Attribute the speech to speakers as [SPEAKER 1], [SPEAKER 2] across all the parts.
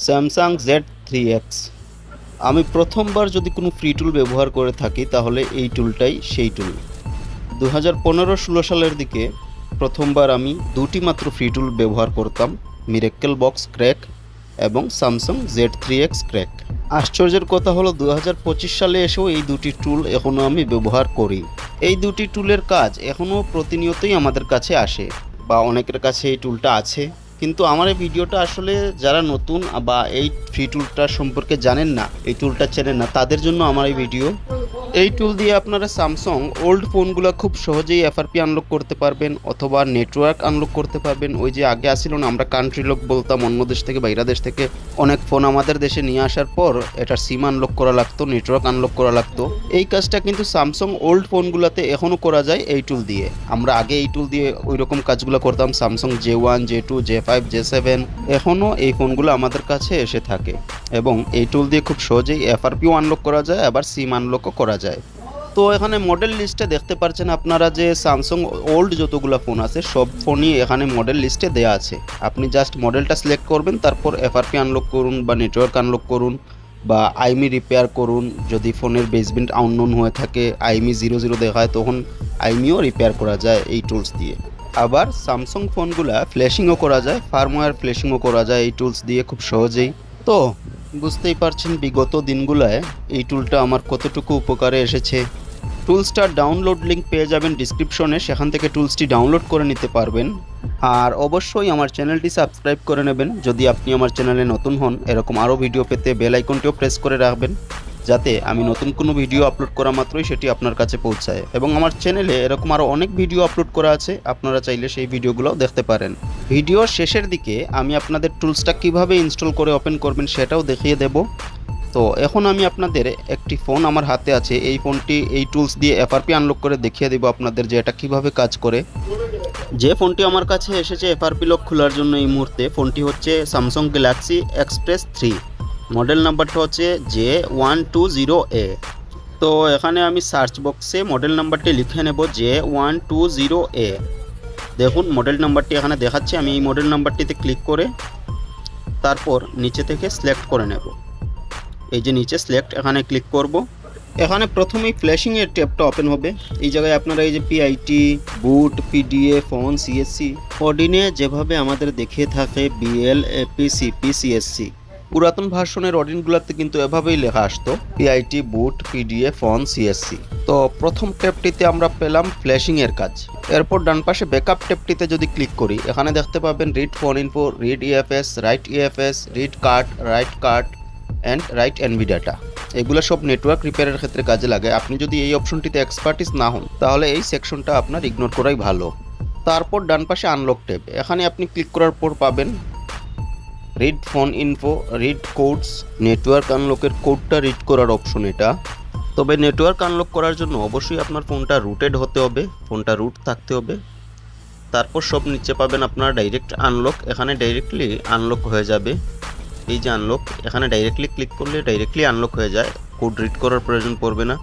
[SPEAKER 1] Samsung Z3X। আমি প্রথমবার যদি কোনো ফ্রি টুল ব্যবহার করে থাকি তাহলে এই টুলটাই সেই টুল। 2015-16 সালের দিকে প্রথমবার আমি দুটি মাত্র ফ্রি টুল ব্যবহার করতাম, মিরাক্কেল বক্স ক্র্যাক এবং স্যামসাং Z3X ক্র্যাক। আশ্চর্যের কথা হলো 2025 সালে এসেও এই দুটি টুল এখনও আমি ব্যবহার করি। এই দুটি টুলের কাজ এখনও প্রতিনিয়তই আমাদের কাছে আসে বা অনেকের কাছে এই টুলটা আছে, কিন্তু আমার এই ভিডিওটা আসলে যারা নতুন বা এই ফ্রি টুলটা সম্পর্কে জানেন না, এই টুলটা চেনেন না, তাদের জন্য আমার এই ভিডিও। এই টুল দিয়ে আপনারা স্যামসাং ওল্ড ফোনগুলো খুব সহজেই এফআরপি আনলক করতে পারবেন অথবা নেটওয়ার্ক আনলক করতে পারবেন। ওই যে আগে আসছিল না, আমরা কান্ট্রি লক বলতাম, অন্য দেশ থেকে বাইরা দেশ থেকে অনেক ফোন আমাদের দেশে নিয়ে আসার পর এটার সিম আনলক করা লাগতো, নেটওয়ার্ক আনলক করা লাগতো। এই কাজটা কিন্তু স্যামসাং ওল্ড ফোনগুলোতে এখনও করা যায় এই টুল দিয়ে। আমরা আগে এই টুল দিয়ে ওই রকম কাজগুলো করতাম, Samsung J1, J2, J5, J7, এখনও এই ফোনগুলো আমাদের কাছে এসে থাকে এবং এই টুল দিয়ে খুব সহজেই এফআরপিও আনলক করা যায়, আবার সিম আনলকও করা যায়। তো এখানে মডেল লিস্টে দেখতে পাচ্ছেন আপনারা যে স্যামসাং ওল্ড যতগুলো ফোন আছে সব ফোনই এখানে মডেল লিস্টে দেওয়া আছে। আপনি জাস্ট মডেলটা সিলেক্ট করবেন, তারপর এফআরপি আনলক করুন বা নেটওয়ার্ক আনলক করুন বা আইমি রিপেয়ার করুন। যদি ফোনের বেসমেন্ট আননোন হয়ে থাকে, আইমি 00 দেখায়, তখন আইমিও রিপেয়ার করা যায় এই টুলস দিয়ে। আবার স্যামসাং ফোনগুলা ফ্ল্যাশিংও করা যায়, ফার্মওয়্যার ফ্ল্যাশিংও করা যায় এই টুলস দিয়ে খুব সহজেই। তো বুঝতেই পারছেন বিগত দিনগুলায় এই টুলটা আমার কতটুকু উপকারে এসেছে। টুলসটার ডাউনলোড লিঙ্ক পেয়ে যাবেন ডিসক্রিপশনে, সেখান থেকে টুলসটি ডাউনলোড করে নিতে পারবেন। আর অবশ্যই আমার চ্যানেলটি সাবস্ক্রাইব করে নেবেন যদি আপনি আমার চ্যানেলে নতুন হন। এরকম আরও ভিডিও পেতে বেল আইকনটিও প্রেস করে রাখবেন, যাতে আমি নতুন কোনো ভিডিও আপলোড করা মাত্রই সেটি আপনার কাছে পৌঁছায়। এবং আমার চ্যানেলে এরকম আরও অনেক ভিডিও আপলোড করা আছে, আপনারা চাইলে সেই ভিডিওগুলোও দেখতে পারেন। ভিডিওর শেষের দিকে আমি আপনাদের টুলসটা কিভাবে ইনস্টল করে ওপেন করবেন সেটাও দেখিয়ে দেব। তো এখন আমি আপনাদের একটি ফোন আমার হাতে আছে, এই ফোনটি এই টুলস দিয়ে এফআরপি আনলক করে দেখিয়ে দেব আপনাদের যে এটা কিভাবে কাজ করে। যে ফোনটি আমার কাছে এসেছে এফআরপি লক খোলার জন্য এই মুহূর্তে, ফোনটি হচ্ছে স্যামসাং গ্যালাক্সি এক্সপ্রেস 3, মডেল নাম্বারটা হচ্ছে J120A। তো এখানে আমি সার্চ বক্সে মডেল নাম্বারটি লিখে নেব J120A। দেখুন মডেল নাম্বারটি এখানে দেখাচ্ছে, আমি এই মডেল নাম্বারটিতে ক্লিক করে তারপর নিচে থেকে সিলেক্ট করে নেব। এই যে নিচে সিলেক্ট, এখানে ক্লিক করব। এখানে প্রথমেই ফ্ল্যাশিংয়ের ট্যাবটা ওপেন হবে। এই জায়গায় আপনারা এই যে পিআইটি, বুট, পিডিএ, ফোন, সিএসসি, অর্ডিনে যেভাবে আমাদের দেখিয়ে থাকে বিএল, এপি, সিপি, সিএসসি, পুরাতন ভার্সনের অর্ডিনগুলোতে কিন্তু এভাবেই লেখা আসতো পিআইটি, বুট, পিডিএ, ফোন, সিএসসি। তো প্রথম ট্যাবটিতে আমরা পেলাম ফ্ল্যাশিংয়ের কাজ। এরপর ডান পাশে ব্যাকআপ ট্যাবটিতে যদি ক্লিক করি, এখানে দেখতে পাবেন read phone info, read EFS, write EFS, read card, write card and write NV data. এগুলো সব নেটওয়ার্ক রিপেয়ারের ক্ষেত্রে কাজে লাগে। আপনি যদি এই অপশনটিতে এক্সপার্টিস না হন তাহলে এই সেকশনটা আপনার ইগনোর করাই ভালো। তারপর ডান পাশে আনলক ট্যাব, এখানে আপনি ক্লিক করার পর পাবেন read phone info, read codes, network আনলকের কোডটা রিড করার অপশন এটা। তবে নেটওয়ার্ক আনলক করার জন্য অবশ্যই আপনার ফোনটা রুটেড হতে হবে, ফোনটা রুট থাকতে হবে। তারপর সব নিচে পাবেন আপনার ডাইরেক্ট আনলক, এখানে ডাইরেক্টলি আনলক হয়ে যাবে। এই যে আনলক, এখানে ডাইরেক্টলি ক্লিক করলে ডাইরেক্টলি আনলক হয়ে যায়, কোড রিড করার প্রয়োজন পড়বে না।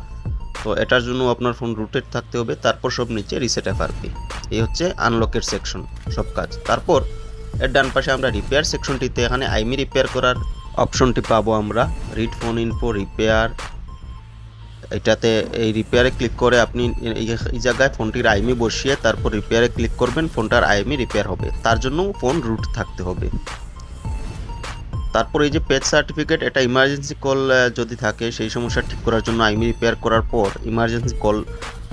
[SPEAKER 1] তো এটার জন্য আপনার ফোন রুটেড থাকতে হবে। তারপর সব নিচে রিসেট এফআরপি। এই হচ্ছে আনলকের সেকশন, সব কাজ। তারপর এর ডান পাশে আমরা রিপেয়ার সেকশনটিতে এখানে আইমি রিপেয়ার করার অপশনটি পাবো আমরা, রিড ফোন ইনফো, রিপেয়ার। এটাতে এই রিপেয়ারে ক্লিক করে আপনি এই জায়গায় ফোনটির আইমি বসিয়ে তারপর রিপেয়ারে ক্লিক করবেন, ফোনটার আইমি রিপেয়ার হবে। তার জন্য ফোন রুট থাকতে হবে। তারপর এই যে পেজ সার্টিফিকেট, এটা ইমার্জেন্সি কল যদি থাকে সেই সমস্যা ঠিক করার জন্য, আইমি রিপেয়ার করার পর ইমার্জেন্সি কল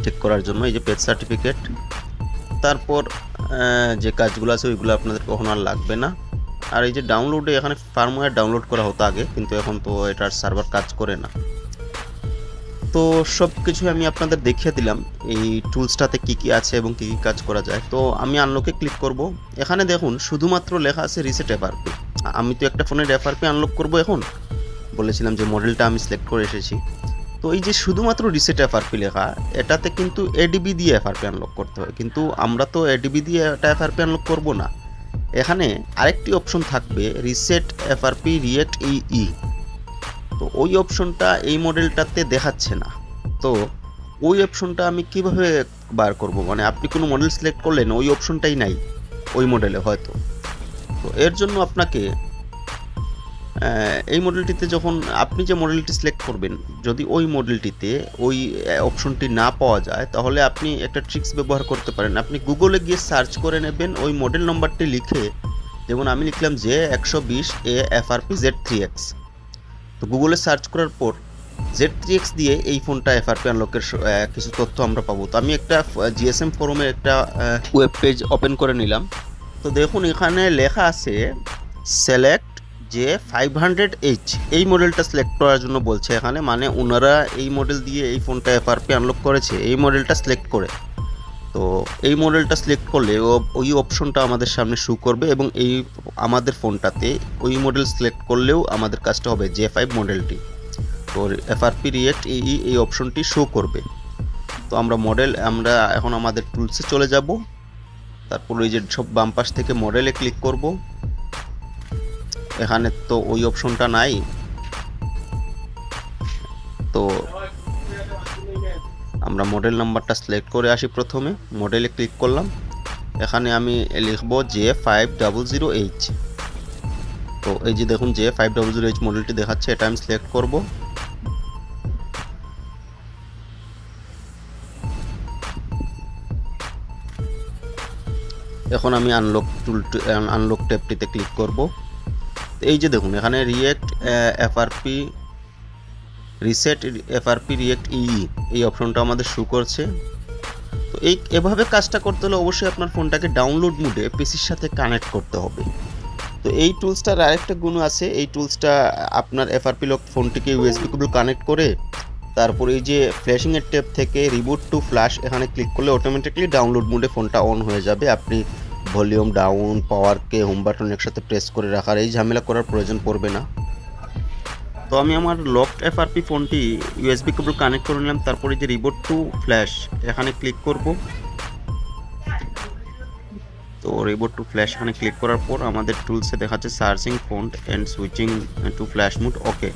[SPEAKER 1] ঠিক করার জন্য এই যে পেজ সার্টিফিকেট। তারপর যে কাজগুলো আছে ওইগুলো আপনাদের কখনো আর লাগবে না। আর এই যে ডাউনলোডে, এখানে ফার্মওয়্যার ডাউনলোড করা হতো আগে, কিন্তু এখন তো এটার সার্ভার কাজ করে না। তো সব কিছু আমি আপনাদের দেখিয়ে দিলাম এই টুলসটাতে কি কি আছে এবং কি কি কাজ করা যায়। তো আমি আনলকে ক্লিক করব। এখানে দেখুন শুধুমাত্র লেখা আছে রিসেট এফআরপি। আমি তো একটা ফোনের এফআরপি আনলক করব, এখন বলেছিলাম যে মডেলটা আমি সিলেক্ট করে এসেছি। তো এই যে শুধুমাত্র রিসেট এফআরপি লেখা, এটাতে কিন্তু এডিবি দিয়ে এফআরপি আনলক করতে হয়, কিন্তু আমরা তো এডিবি দিয়ে এটা এফআরপি আনলক করব না। এখানে আরেকটি অপশন থাকবে রিসেট এফআরপি রিয়েক্ট ই। তো ওই অপশনটা এই মডেলটাতে দেখাচ্ছে না। তো ওই অপশনটা আমি কিভাবে বার করব, মানে আপনি কোনো মডেল সিলেক্ট করলেন ওই অপশনটাই নাই ওই মডেলে হয়তো। তো এর জন্য আপনাকে এই মডেলটিতে যখন আপনি যে মডেলটি সিলেক্ট করবেন, যদি ওই মডেলটিতে ওই অপশনটি না পাওয়া যায়, তাহলে আপনি একটা ট্রিক্স ব্যবহার করতে পারেন। আপনি গুগলে গিয়ে সার্চ করে নেবেন ওই মডেল নম্বরটি লিখে, যেমন আমি লিখলাম J120A FRP Z3X। তো গুগলে সার্চ করার পর Z3X দিয়ে এই ফোনটা FRP আনলকের কিছু তথ্য আমরা পাবো। তো আমি একটা GSM ফোরামের একটা ওয়েব পেজ ওপেন করে নিলাম। তো দেখুন এখানে লেখা আছে সিলেক্ট J500H, এই মডেলটা সিলেক্ট করার জন্য বলছে এখানে, মানে ওনারা এই মডেল দিয়ে এই ফোনটা FRP আনলক করেছে, এই মডেলটা সিলেক্ট করে। তো এই মডেলটা সিলেক্ট করলে ওই অপশনটা আমাদের সামনে শো করবে, এবং এই আমাদের ফোনটাতে ওই মডেল সিলেক্ট করলেও আমাদের কাজটা হবে J5 মডেলটি। তো FRP React EE এই অপশনটি শো করবে। তো আমরা এখন আমাদের টুলসে চলে যাব, তারপর ওই যে সব বাম পাশ থেকে মডেলে ক্লিক করব। এখানে তো ওই অপশনটা নাই, তো আমরা মডেল নাম্বারটা সিলেক্ট করে আসি। প্রথমে মডেলে ক্লিক করলাম, এখানে আমি লিখব J500H। তো এই যে দেখুন J500H মডেলটি দেখাচ্ছে, এটা আমি সিলেক্ট করব। এখন আমি আনলক ট্যাবটিতে ক্লিক করব। এই যে দেখুন এখানে রিসেট FRP React EE এই অপশনটা আমাদের শো করছে। তো এভাবে কাজটা করতে হলে অবশ্যই আপনার ফোনটাকে ডাউনলোড মোডে পিসির সাথে কানেক্ট করতে হবে। তো এই টুলসটার আরেকটা গুণ আছে, এই টুলসটা আপনার FRP lock ফোনটিকে USB cable connect করে তারপর এই যে ফ্ল্যাশিং এর ট্যাব থেকে রিবুট টু ফ্ল্যাশ এখানে ক্লিক করলে অটোমেটিক্যালি ডাউনলোড মোডে ফোনটা অন হয়ে যাবে। আপনি ভলিউম ডাউন, পাওয়ারকে হোম বাটন একসাথে প্রেস করে রাখার এই ঝামেলা করার প্রয়োজন পড়বে না। তো আমি আমার লকড FRP ফোনটি USB কেবল কানেক্ট করে নিলাম, তারপরে যে রিবুট টু ফ্ল্যাশ এখানে ক্লিক করব। তো রিবুট টু ফ্ল্যাশ এখানে ক্লিক করার পর আমাদের টুলসে দেখাচ্ছে searching phone and switching to flash mode okay.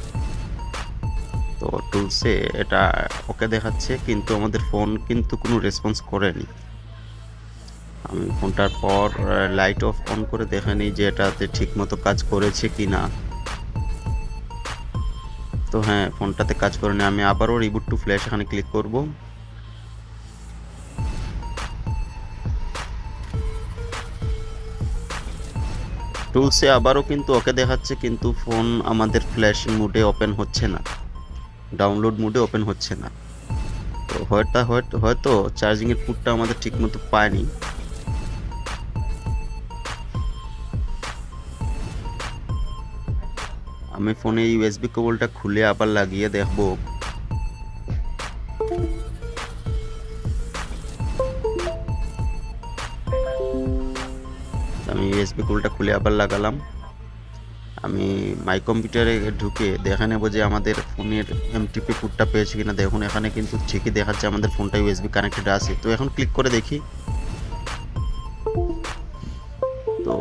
[SPEAKER 1] তো টুলসে এটা ওকে দেখাচ্ছে, কিন্তু আমাদের ফোন কিন্তু কোনো রেসপন্স করেনি। আমি ফোনটার পর লাইট অফ অন করে দেখে নিই যে এটাতে ঠিকমতো কাজ করেছে কি না। তো হ্যাঁ, ফোনটাতে কাজ করেনি। আমি আবারও রিবুট টু ফ্ল্যাশ এখানে ক্লিক করব। টুলসে আবারও কিন্তু ওকে দেখাচ্ছে, কিন্তু ফোন আমাদের ফ্ল্যাশিং মোডে ওপেন হচ্ছে না, ডাউনলোড মোডে ওপেন হচ্ছে না। তো হয়তো চার্জিংয়ের পুটটা আমাদের ঠিকমতো পায়নি। আমি ফোনে USB কেবলটা খুলে আবার লাগিয়ে দেখব। আমি USB কেবলটা খুলে আবার লাগালাম। আমি মাই কম্পিউটারে ঢুকে দেখে নেব যে আমাদের ফোনের MTP পুটটা পেয়েছে কিনা। দেখুন এখানে কিন্তু ঠিকই দেখাচ্ছে আমাদের ফোনটা USB কানেক্টেড আছে। তো এখন ক্লিক করে দেখি। তো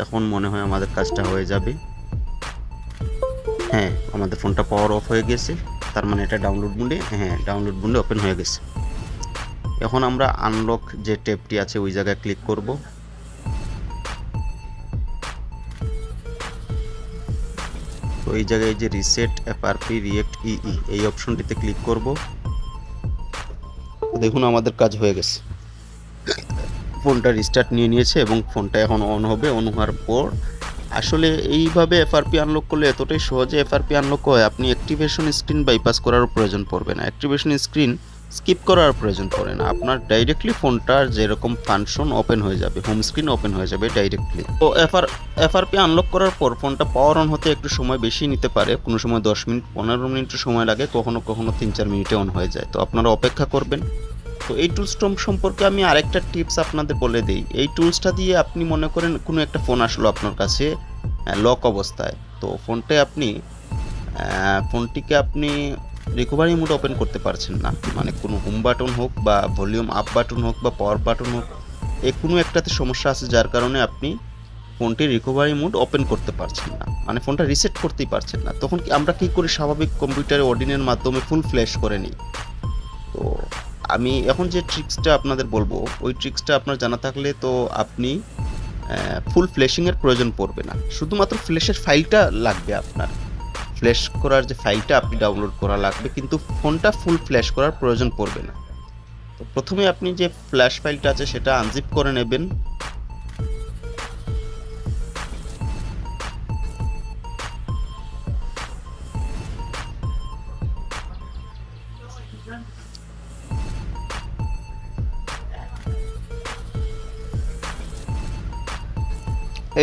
[SPEAKER 1] এখন মনে হয় আমাদের কাজটা হয়ে যাবে। হ্যাঁ, আমাদের ফোনটা পাওয়ার অফ হয়ে গেছে, তার মানে এটা ডাউনলোড মোডে, হ্যাঁ ডাউনলোড মোডে ওপেন হয়ে গেছে। এখন আমরা আনলক যে ট্যাবটি আছে ওই জায়গায় ক্লিক করব। তো এই জায়গায় যে রিসেট FRP React EE এই অপশনটিতে ক্লিক করব। দেখুন আমাদের কাজ হয়ে গেছে, ফোনটা রিস্টার্ট নিয়েছে এবং ফোনটা এখন অন হবে। অন হওয়ার পর আসলে এইভাবে FRP আনলক করলে এতটাই সহজে FRP আনলক হয়, আপনি অ্যাক্টিভেশন স্ক্রিন বাইপাস করার প্রয়োজন পড়বে না, অ্যাক্টিভেশন স্ক্রিন স্কিপ করার প্রয়োজন পড়ে না। আপনার ডাইরেক্টলি ফোনটার যেরকম ফাংশন ওপেন হয়ে যাবে, হোম স্ক্রিন ওপেন হয়ে যাবে ডাইরেক্টলি। তো FRP আনলক করার পর ফোনটা পাওয়ার অন হতে একটু সময় বেশি নিতে পারে, কোনো সময় 10 মিনিট 15 মিনিটের সময় লাগে, কখনো 3-4 মিনিটে অন হয়ে যায়। তো আপনারা অপেক্ষা করবেন। তো এই টুলসটা সম্পর্কে আমি আরেকটা টিপস আপনাদের বলে দিই। এই টুলসটা দিয়ে আপনি মনে করেন কোনো একটা ফোন আসলো আপনার কাছে লক অবস্থায়, তো ফোনটিকে আপনি রিকভারি মোড ওপেন করতে পারছেন না, মানে কোনো হোম বাটন হোক বা ভলিউম আপ বাটন হোক বা পাওয়ার বাটন হোক, কোনো একটাতে সমস্যা আছে যার কারণে আপনি ফোনটির রিকভারি মোড ওপেন করতে পারছেন না, মানে ফোনটা রিসেট করতেই পারছেন না। তখন আমরা কি করি, স্বাভাবিক কম্পিউটারে অর্ডিনের মাধ্যমে ফুল ফ্ল্যাশ করে নিই। তো আমি এখন যে ট্রিক্সটা আপনাদের বলবো, ওই ট্রিক্সটা আপনার জানা থাকলে তো আপনি ফুল ফ্ল্যাশিংয়ের প্রয়োজন পড়বে না, শুধুমাত্র ফ্ল্যাশের ফাইলটা লাগবে। আপনার ফ্ল্যাশ করার যে ফাইলটা আপনি ডাউনলোড করা লাগবে, কিন্তু ফোনটা ফুল ফ্ল্যাশ করার প্রয়োজন পড়বে না। তো প্রথমে আপনি যে ফ্ল্যাশ ফাইলটা আছে সেটা আনজিপ করে নেবেন।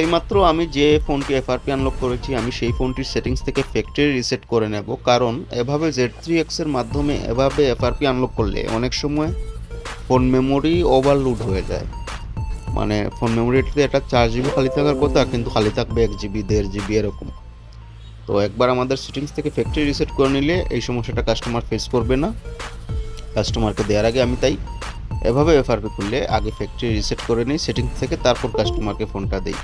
[SPEAKER 1] এইমাত্র আমি যে ফোনটি এফআরপি আনলক করেছি, আমি সেই ফোনটির সেটিংস থেকে ফ্যাক্টরি রিসেট করে নেব, কারণ এভাবে Z3X এর মাধ্যমে এভাবে এফআরপি আনলক করলে অনেক সময় ফোন মেমোরি ওভারলোড হয়ে যায়। মানে ফোন মেমোরিতে এটা 4 GB খালি থাকার কথা, কিন্তু খালি থাকবে 1 GB 1.5 GB এরকম। তো একবার আমাদের সেটিংস থেকে ফ্যাক্টরি রিসেট করে নিলে এই সমস্যাটা কাস্টমার ফেস করবে না। কাস্টমারকে দেওয়ার আগে আমি তাই এভাবে এফআরপি করলে আগে ফ্যাক্টরি রিসেট করে নিই সেটিংস থেকে, তারপর কাস্টমারকে ফোনটা দিই।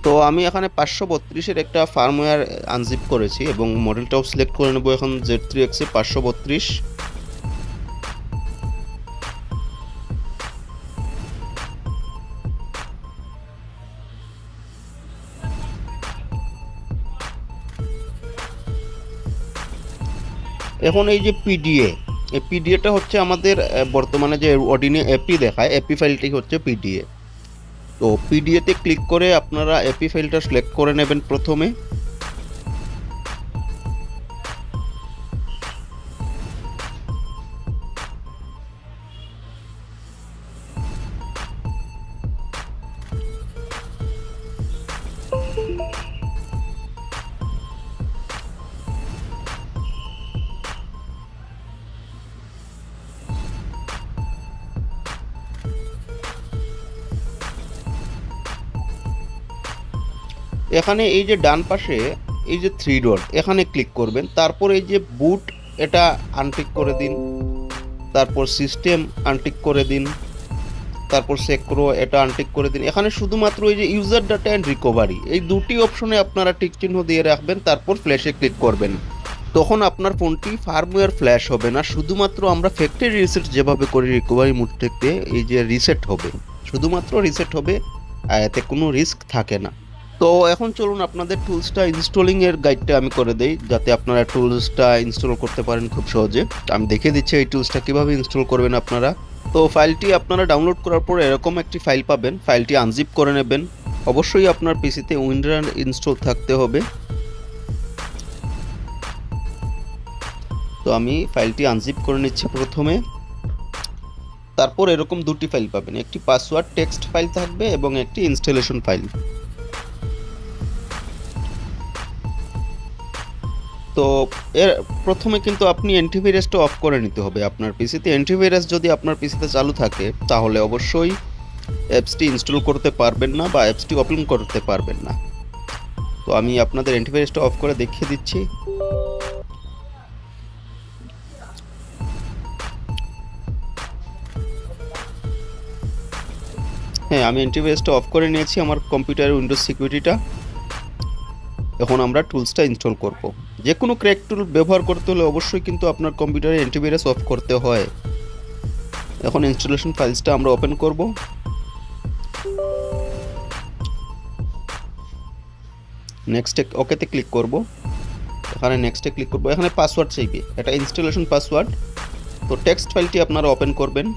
[SPEAKER 1] তো আমি এখানে 532-এর একটা ফার্মওয়্যার আনজিপ করেছি এবং মডেলটাও সিলেক্ট করে নেব এখন Z3X 532। এখন এই যে পিডিএ, এই পিডিএটা হচ্ছে আমাদের বর্তমানে যে অর্ডিনে এপি দেখায়, এপি ফাইলটি হচ্ছে পিডিএ। তো পিডিএতে ক্লিক করে আপনারা এপি ফাইলটা সিলেক্ট করে নেবেন প্রথমে। এখানে এই যে ডান পাশে এই যে 3 ডট এখানে ক্লিক করবেন, তারপর এই যে বুট এটা আনটিক করে দিন, তারপর সিস্টেম আনটিক করে দিন, তারপর সেক্রো এটা আনটিক করে দিন। এখানে শুধুমাত্র এই যে ইউজার ডাটা অ্যান্ড রিকভারি এই দুটি অপশনে আপনারা টিক চিহ্ন দিয়ে রাখবেন, তারপর ফ্ল্যাশে ক্লিক করবেন। তখন আপনার ফোনটি ফার্মওয়্যার ফ্ল্যাশ হবে না, শুধুমাত্র আমরা ফ্যাক্টরি রিসেট যেভাবে করি রিকভারি মোড থেকে এই যে রিসেট হবে, শুধুমাত্র রিসেট হবে, এতে কোনো রিস্ক থাকে না। তো এখন চলুন আপনাদের টুলসটা ইনস্টলিংয়ের গাইডটা আমি করে দেই, যাতে আপনারা টুলসটা ইনস্টল করতে পারেন খুব সহজে। আমি দেখিয়ে দিচ্ছি এই টুলসটা কীভাবে ইনস্টল করবেন আপনারা। তো ফাইলটি আপনারা ডাউনলোড করার পর এরকম একটি ফাইল পাবেন, ফাইলটি আনজিপ করে নেবেন। অবশ্যই আপনার পিসিতে উইন্ডোজ ইনস্টল থাকতে হবে। তো আমি ফাইলটি আনজিপ করে নিচ্ছি প্রথমে। তারপর এরকম দুটি ফাইল পাবেন, একটি পাসওয়ার্ড টেক্সট ফাইল থাকবে এবং একটি ইনস্টলেশন ফাইল। তো এর প্রথমে কিন্তু আপনি অ্যান্টিভাইরাসটা অফ করে নিতে হবে আপনার পিসিতে। অ্যান্টিভাইরাস যদি আপনার পিসিতে চালু থাকে তাহলে অবশ্যই অ্যাপসটি ইনস্টল করতে পারবেন না বা অ্যাপসটি ওপেন করতে পারবেন না। তো আমি আপনাদের অ্যান্টিভাইরাসটা অফ করে দেখিয়ে দিচ্ছি। হ্যাঁ, আমি অ্যান্টিভাইরাসটা অফ করে নিয়েছি আমার কম্পিউটারের উইন্ডোজ সিকিউরিটিটা। এখন আমরা টুলসটা ইনস্টল করব। যে কোনো ক্র্যাক টুল ব্যবহার করতে হলে অবশ্যই কিন্তু আপনার কম্পিউটারে অ্যান্টিভাইরাস অফ করতে হয়। এখন ইনস্টলেশন ফাইলসটা আমরা ওপেন করব। নেক্সটে ওকেতে ক্লিক করব। এখানে নেক্সটে ক্লিক করব। এখানে পাসওয়ার্ড চাইবে, এটা ইনস্টলেশন পাসওয়ার্ড। তো টেক্সট ফাইলটি আপনারা ওপেন করবেন।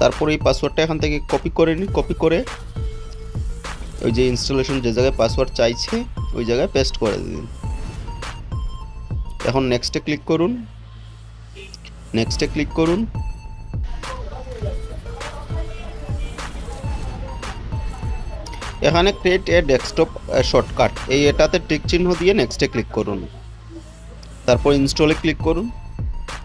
[SPEAKER 1] তারপর এই পাসওয়ার্ডটা এখান থেকে কপি করে নিন, কপি করে ওই যে ইনস্টলেশন যে জায়গায় পাসওয়ার্ড চাইছে ওই জায়গায় পেস্ট করে দিন। এখন নেক্সটে ক্লিক করুন, নেক্সটে ক্লিক করুন। এখানে ক্রিয়েট এ ডেস্কটপ শর্টকাট এই এটাতে টিক চিহ্ন দিয়ে নেক্সটে ক্লিক করুন, তারপর ইনস্টলে ক্লিক করুন।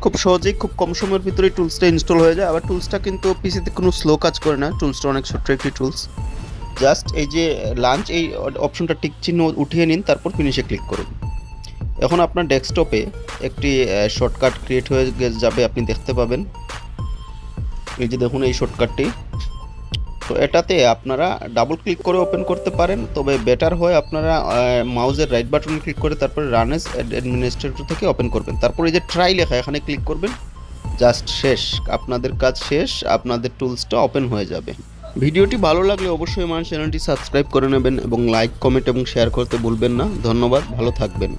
[SPEAKER 1] খুব সহজেই খুব কম সময়ের ভিতরে টুলসটা ইনস্টল হয়ে যায়। আবার টুলসটা কিন্তু পিসিতে কোনো স্লো কাজ করে না, টুলসটা অনেক ছোট্ট একটি টুলস। জাস্ট এই যে লাঞ্চ এই অপশনটা টিক চিহ্ন উঠিয়ে নিন, তারপর ফিনিশে ক্লিক করুন। এখন আপনার ডেস্কটপে একটি শর্টকাট ক্রিয়েট হয়ে যাবে, আপনি দেখতে পাবেন। এই যে দেখুন এই শর্টকাটটি, তো এটাতে আপনারা ডাবল ক্লিক করে ওপেন করতে পারেন, তবে বেটার হয় আপনারা মাউসের রাইট বাটন ক্লিক করে তারপরে রান এজ অ্যাডমিনিস্ট্রেটর থেকে ওপেন করবেন। তারপর এই যে ট্রাই লেখা এখানে ক্লিক করবেন, জাস্ট শেষ, আপনাদের কাজ শেষ, আপনাদের টুলসটা ওপেন হয়ে যাবে। ভিডিওটি ভালো লাগলে অবশ্যই আমার চ্যানেলটি সাবস্ক্রাইব করে নেবেন এবং লাইক, কমেন্ট এবং শেয়ার করতে ভুলবেন না। ধন্যবাদ, ভালো থাকবেন।